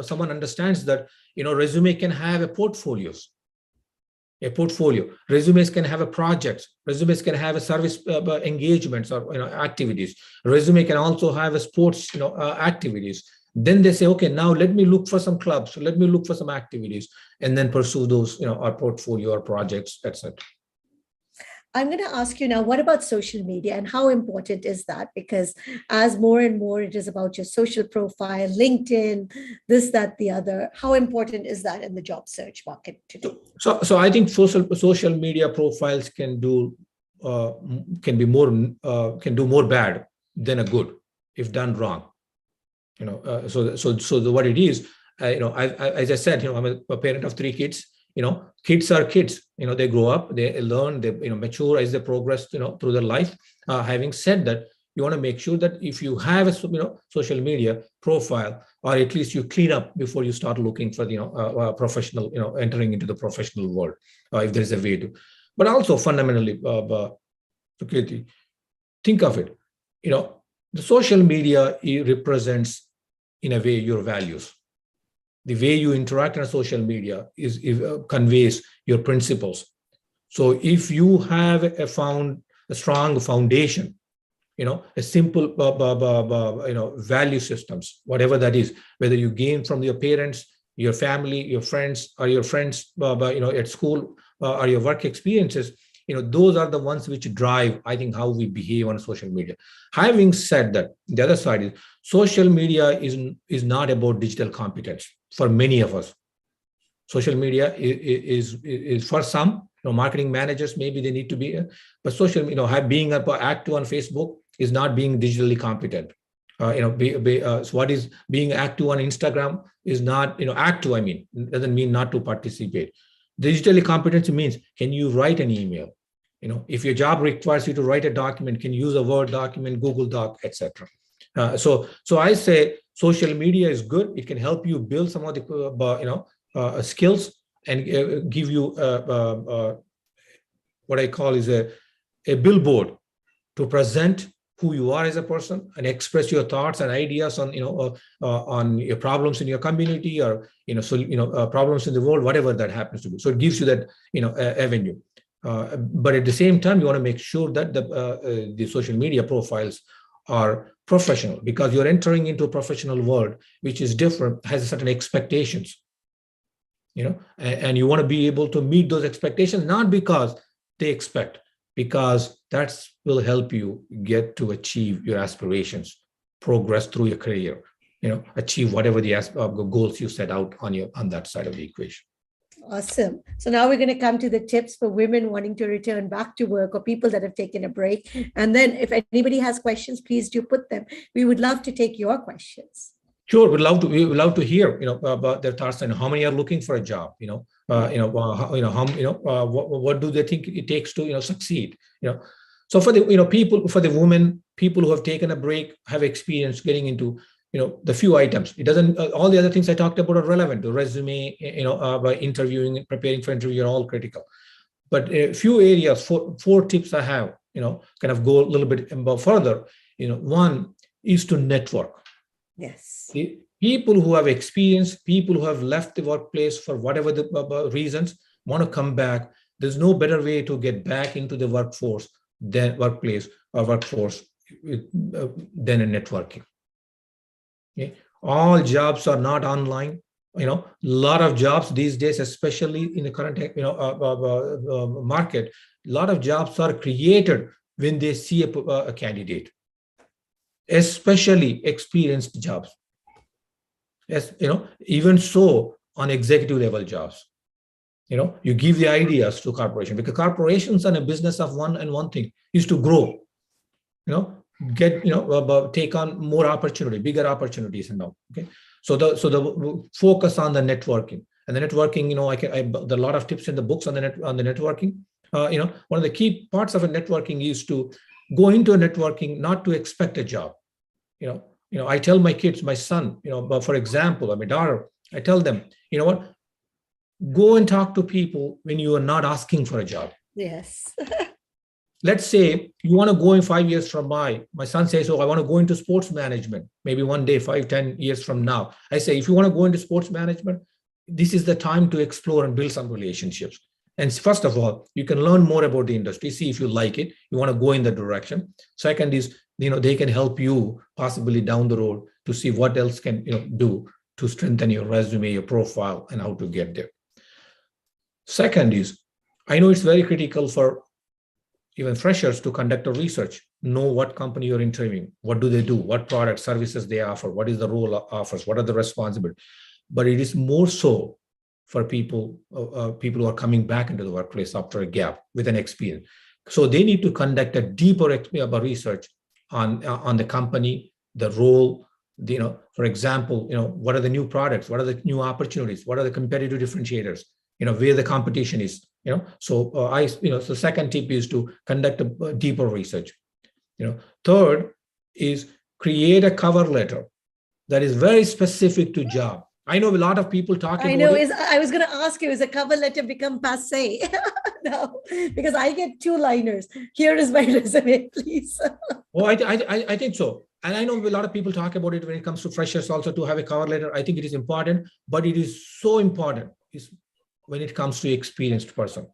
someone understands that, resume can have a portfolio. Resumes can have a project. Resumes can have a service engagements or activities. Resume can also have a sports activities. Then they say, okay, now let me look for some clubs. Let me look for some activities, and then pursue those, our portfolio or projects, etc. I'm going to ask you now, what about social media and how important is that? Because as more and more it is about your social profile, LinkedIn, this, that, the other, how important is that in the job search market today? So I think social media profiles can do more bad than a good if done wrong. So what it is, as I said, I'm a parent of 3 kids. Kids are kids. They grow up, they learn, they mature as they progress, through their life. Having said that, you want to make sure that if you have a social media profile, or at least you clean up before you start looking for professional, entering into the professional world, if there is a way to. But also fundamentally, Sukriti, think of it. The social media represents, in a way, your values. The way you interact on social media conveys your principles. So if you have found a strong foundation, a simple, value systems, whatever that is, whether you gain from your parents, your family, your friends, or your friends, at school, or your work experiences, those are the ones which drive, I think, how we behave on social media. Having said that, the other side is social media is not about digital competence for many of us. Social media is for some, marketing managers, maybe they need to be, but social, being active on Facebook is not being digitally competent. So what is being active on Instagram is not, active, doesn't mean not to participate. Digitally competency means, can you write an email? If your job requires you to write a document, can you use a Word document, Google Doc, etc. So I say social media is good. It can help you build some of the skills and give you what I call is a billboard to present who you are as a person and express your thoughts and ideas on on your problems in your community or problems in the world, whatever that happens to be. So it gives you that avenue. But at the same time, you want to make sure that the social media profiles are professional, because you're entering into a professional world which is different, has certain expectations, and you want to be able to meet those expectations, not because they expect, because that will help you get to achieve your aspirations, progress through your career, achieve whatever the goals you set out on that side of the equation. Awesome. So now we're going to come to the tips for women wanting to return back to work or people that have taken a break. And then if anybody has questions, please do put them. We would love to take your questions. Sure, we would love to hear, about their thoughts and how many are looking for a job. What do they think it takes to, succeed? So for the women, people who have taken a break, have experience getting into, the few items. It doesn't. All the other things I talked about are relevant to resume. By interviewing, preparing for interview, are all critical. But a few areas, four tips I have. Kind of go a little bit further. One is to network. Yes. People who have experience, people who have left the workplace for whatever the reasons, want to come back. There's no better way to get back into the workforce than a networking. Okay. All jobs are not online. A lot of jobs these days, especially in the current market, a lot of jobs are created when they see a candidate, especially experienced jobs. Yes, even so on executive level jobs. You give the ideas to corporations, because corporations are a business of one thing is to grow. Get take on more opportunity, bigger opportunities, and all. Okay, so the focus on the networking, and the networking. There are a lot of tips in the books on the networking. One of the key parts of a networking is to go into a networking not to expect a job. I tell my kids, my son, but for example, or my daughter, I tell them, what, go and talk to people when you are not asking for a job. Yes. Let's say you want to go in 5 years from my son says, I want to go into sports management, maybe one day, 5-10 years from now. I say, if you want to go into sports management, this is the time to explore and build some relationships. And first of all, you can learn more about the industry, see if you like it, you want to go in that direction. Second is, they can help you possibly down the road to see what else can do to strengthen your resume, your profile, and how to get there. Second is, I know it's very critical for even freshers to conduct a research, know what company you're interviewing, what do they do, what products, services they offer, what is the role offers, what are the responsibilities. But it is more so for people who are coming back into the workplace after a gap with an experience. So they need to conduct a deeper research on the company, the role, for example, what are the new products, what are the new opportunities, what are the competitive differentiators, where the competition is, so second tip is to conduct a deeper research. Third is create a cover letter that is very specific to job. I know a lot of people talking about it. I was going to ask you, is a cover letter become passé? No, because I get 2-liners. Here is my resume, please. I think so. And I know a lot of people talk about it when it comes to freshers also to have a cover letter. I think it is important, but it is so important when it comes to experienced person.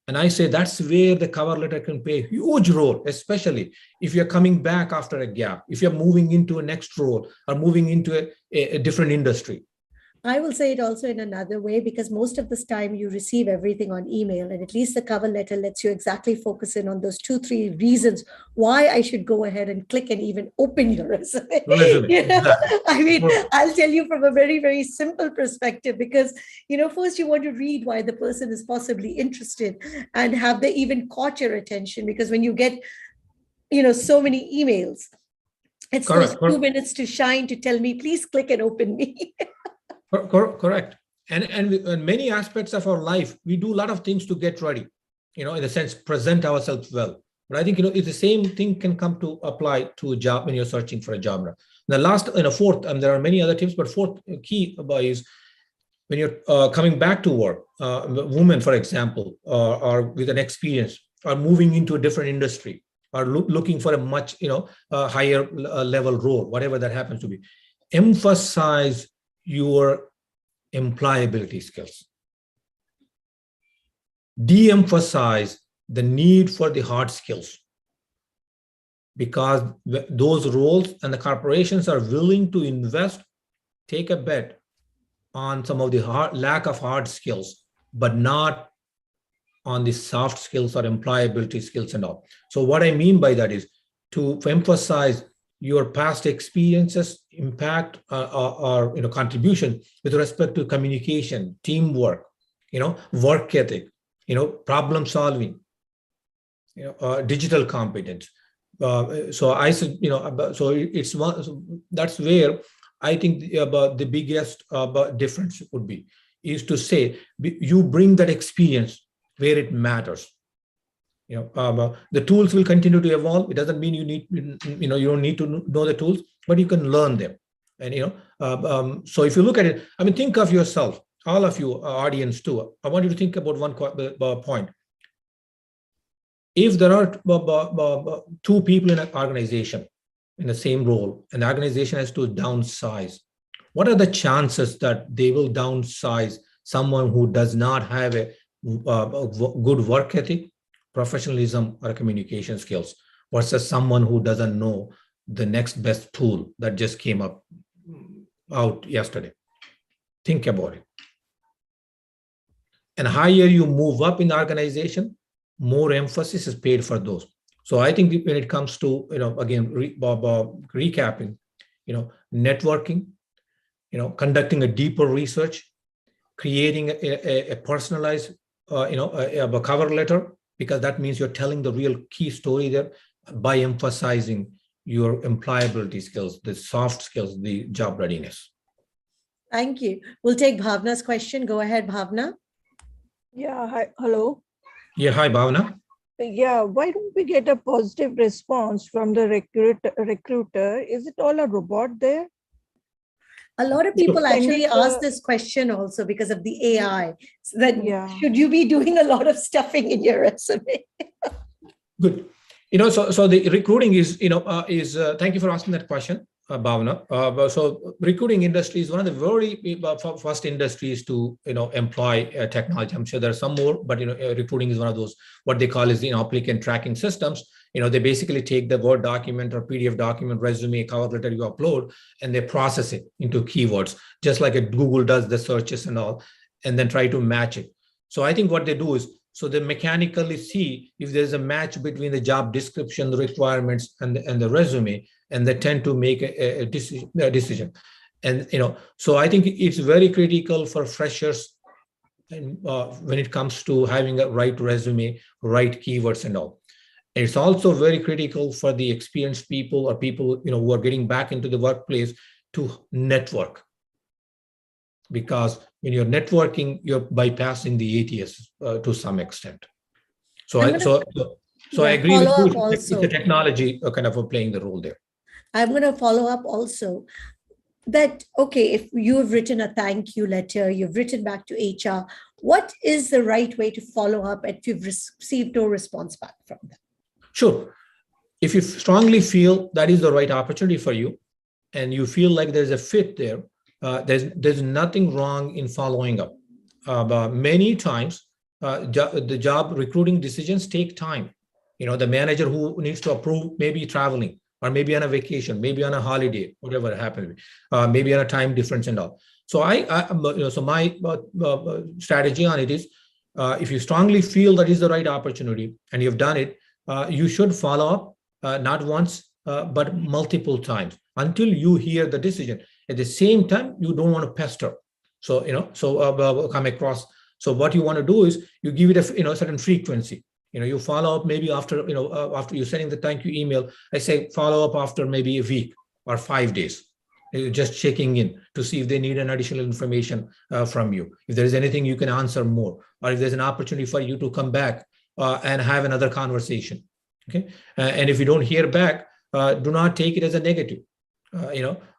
And I say that's where the cover letter can play a huge role, especially if you're coming back after a gap, if you're moving into a next role or moving into a different industry. I will say it also in another way, because most of this time you receive everything on email, and at least the cover letter lets you exactly focus in on those 2-3 reasons why I should go ahead and click and even open your resume. Exactly. I mean, I'll tell you from a very, very simple perspective, because, first you want to read why the person is possibly interested and have they even caught your attention, because when you get, so many emails, it's those 2 minutes to shine to tell me, please click and open me. Correct. And in many aspects of our life, we do a lot of things to get ready. in the sense, present ourselves well. But I think, it's the same thing can come to apply to a job when you're searching for a job. The last, fourth, and there are many other tips, but fourth key is when you're coming back to work, women, for example, are with an experience, are moving into a different industry, are looking for a much, higher level role, whatever that happens to be. Emphasize your employability skills. De-emphasize the need for the hard skills, because those roles and the corporations are willing to invest, take a bet on some of the lack of hard skills, but not on the soft skills or employability skills and all. So what I mean by that is to emphasize your past experiences, impact, or contribution with respect to communication, teamwork, work ethic, problem solving, digital competence. So I said, so it's one. So that's where I think about the biggest difference would be, is to say you bring that experience where it matters. The tools will continue to evolve. It doesn't mean you don't need to know the tools, but you can learn them. And so if you look at it, think of yourself, all of you, audience too. I want you to think about one point. If there are two people in an organization in the same role, and the organization has to downsize, what are the chances that they will downsize someone who does not have a good work ethic, professionalism, or communication skills, versus someone who doesn't know the next best tool that just came out yesterday? Think about it. And higher you move up in the organization, more emphasis is paid for those. So I think when it comes to, again, recapping, networking, conducting a deeper research, creating a personalized, a cover letter, because that means you're telling the real key story there by emphasizing your employability skills, the soft skills, the job readiness. Thank you. We'll take Bhavna's question. Go ahead, Bhavna. Yeah, hi, hello. Yeah, hi, Bhavna. Yeah, why don't we get a positive response from the recruiter? Is it all a robot there? A lot of people actually ask this question also because of the AI. So that should you be doing a lot of stuffing in your resume? Good. So the recruiting is, thank you for asking that question, Bhavna. So recruiting industry is one of the very first industries to, employ technology. I'm sure there are some more, but, recruiting is one of those, what they call is, applicant tracking systems. They basically take the Word document or PDF document, resume, cover letter you upload, and they process it into keywords, just like Google does the searches and all, and then try to match it. So I think what they do is, so they mechanically see if there's a match between the job description, the requirements, and the resume, and they tend to make a decision. And, so I think it's very critical for freshers, and when it comes to having a right resume, right keywords and all. It's also very critical for the experienced people or people, who are getting back into the workplace to network. Because when you're networking, you're bypassing the ATS to some extent. So I agree with you. It's the technology kind of playing the role there. I'm going to follow up also that, okay, if you've written a thank you letter, you've written back to HR, what is the right way to follow up if you've received no response back from them? Sure. If you strongly feel that is the right opportunity for you, and you feel like there's a fit there, there's nothing wrong in following up. But many times, the job recruiting decisions take time. The manager who needs to approve may be traveling, or maybe on a vacation, maybe on a holiday, whatever it happens, maybe on a time difference and all. So so my strategy on it is, if you strongly feel that is the right opportunity and you've done it, you should follow up, not once, but multiple times until you hear the decision. At the same time, you don't want to pester. So, come across. So what you want to do is you give it a certain frequency. You follow up maybe after you're sending the thank you email. I say follow up after maybe a week or 5 days. You're just checking in to see if they need an additional information from you. If there is anything you can answer more, or if there's an opportunity for you to come back and have another conversation. Okay, and if you don't hear back, do not take it as a negative.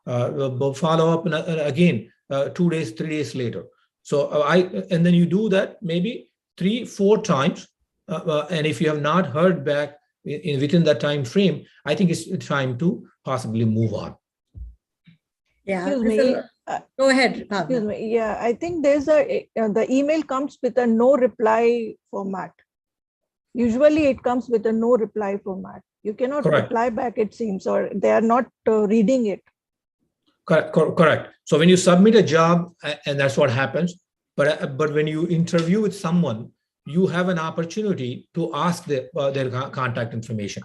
Follow up again 2 days, 3 days later. So and then you do that maybe 3-4 times, and if you have not heard back within that time frame, I think it's time to possibly move on. Yeah. Excuse me. Go ahead, Excuse Bhavna. me. Yeah, I think there's the email comes with a no reply format. Usually it comes with a no reply format. You cannot Correct. reply back, it seems, or they are not reading it. Correct. So when you submit a job, and that's what happens, but when you interview with someone, you have an opportunity to ask their contact information,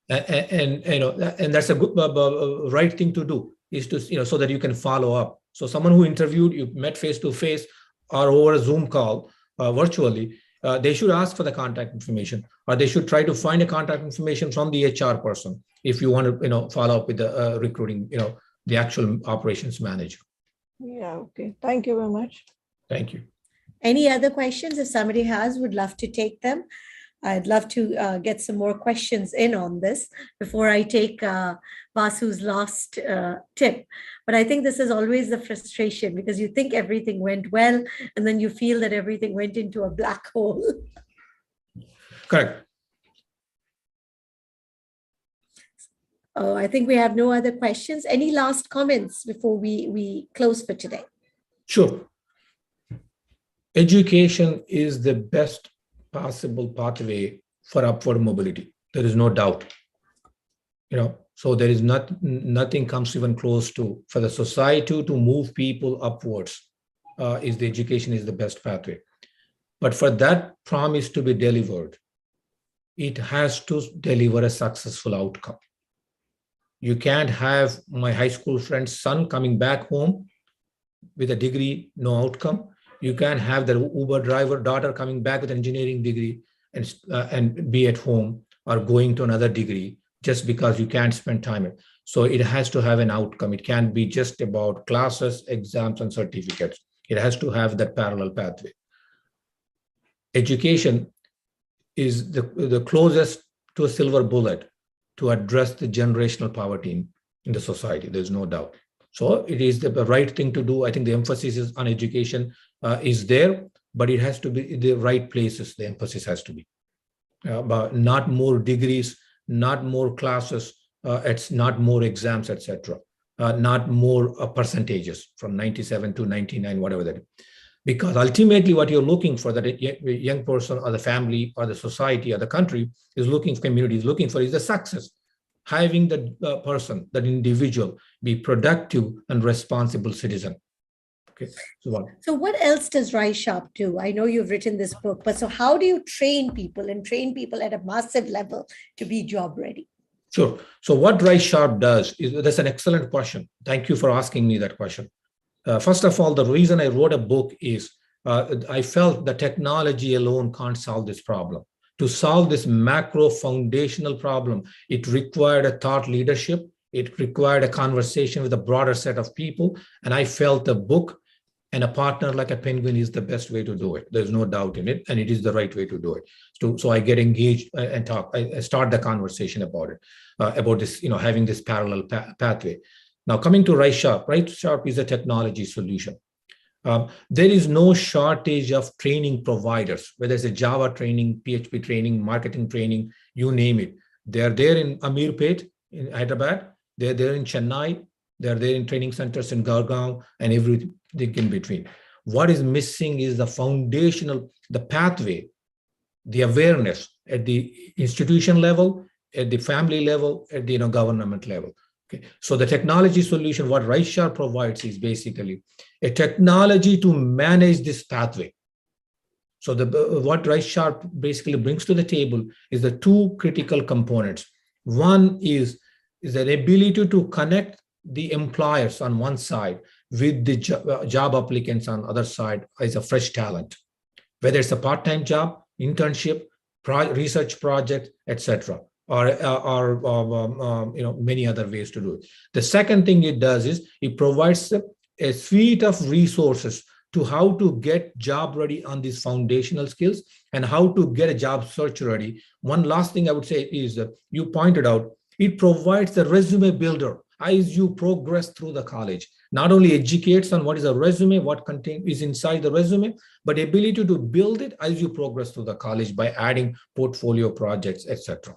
and that's a good right thing to do, is to so that you can follow up. So someone who interviewed you, met face to face or over a Zoom call virtually, they should ask for the contact information, or they should try to find a contact information from the HR person if you want to follow up with the recruiting, the actual operations manager. Yeah, okay. Thank you very much. Thank you. Any other questions? If somebody has, would love to take them. I'd love to get some more questions in on this before I take Vasu's last tip. But I think this is always the frustration, because you think everything went well, and then you feel that everything went into a black hole. Correct. Oh, I think we have no other questions. Any last comments before we close for today? Sure. Education is the best possible pathway for upward mobility. There is no doubt. So there is nothing comes even close to, for the society to move people upwards, is the education is the best pathway. But for that promise to be delivered, it has to deliver a successful outcome. You can't have my high school friend's son coming back home with a degree, no outcome. You can't have the Uber driver daughter coming back with an engineering degree and be at home, or going to another degree just because you can't spend time. So it has to have an outcome. It can't be just about classes, exams, and certificates. It has to have that parallel pathway. Education is the closest to a silver bullet to address the generational poverty in the society. There's no doubt. So it is the right thing to do. I think the emphasis is on education is there, but it has to be the right places. The emphasis has to be, but not more degrees, not more classes, it's not more exams, etc. Not more percentages from 97 to 99, whatever that is. Because ultimately what you're looking for, that a young person or the family or the society or the country is looking for, community is looking for, is the success. Having the person, that individual, be productive and responsible citizen. Okay. So what else does RiseSharp do? I know you've written this book, but so how do you train people at a massive level to be job ready? Sure. So what RiseSharp does is, that's an excellent question. Thank you for asking me that question. First of all, the reason I wrote a book is I felt the technology alone can't solve this problem. To solve this macro foundational problem, it required a thought leadership. It required a conversation with a broader set of people. And I felt a book and a partner like a penguin is the best way to do it. There's no doubt in it. And it is the right way to do it. So I get engaged and talk. I start the conversation about it, about this, having this parallel pathway. Now, coming to RiseSharp, RiseSharp is a technology solution. There is no shortage of training providers, whether it's a Java training, PHP training, marketing training, you name it. They're there in Amirpet, in Hyderabad. They're there in Chennai. They're there in training centers in Gurgaon and everything in between. What is missing is the foundational, the pathway, the awareness at the institution level, at the family level, at the government level. Okay. So the technology solution, what RiseSharp provides, is basically a technology to manage this pathway. So what RiseSharp basically brings to the table is the two critical components. One is the ability to connect the employers on one side with the job applicants on the other side as a fresh talent, whether it's a part-time job, internship, research project, etc. Or many other ways to do it. The second thing it does is it provides a suite of resources to how to get job ready on these foundational skills and how to get a job search ready. One last thing I would say is that you pointed out, it provides the resume builder as you progress through the college. Not only educates on what is a resume, what content is inside the resume, but ability to build it as you progress through the college by adding portfolio projects, etc.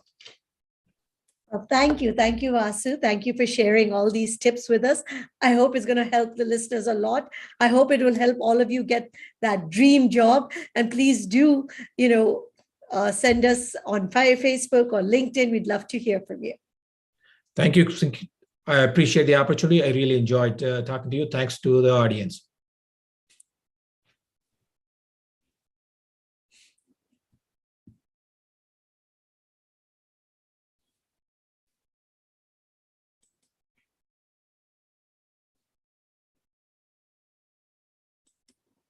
Thank you, Vasu. Thank you for sharing all these tips with us. I hope it's going to help the listeners a lot. I hope it will help all of you get that dream job. And please do, send us on Facebook or LinkedIn. We'd love to hear from you. Thank you. I appreciate the opportunity. I really enjoyed talking to you. Thanks to the audience.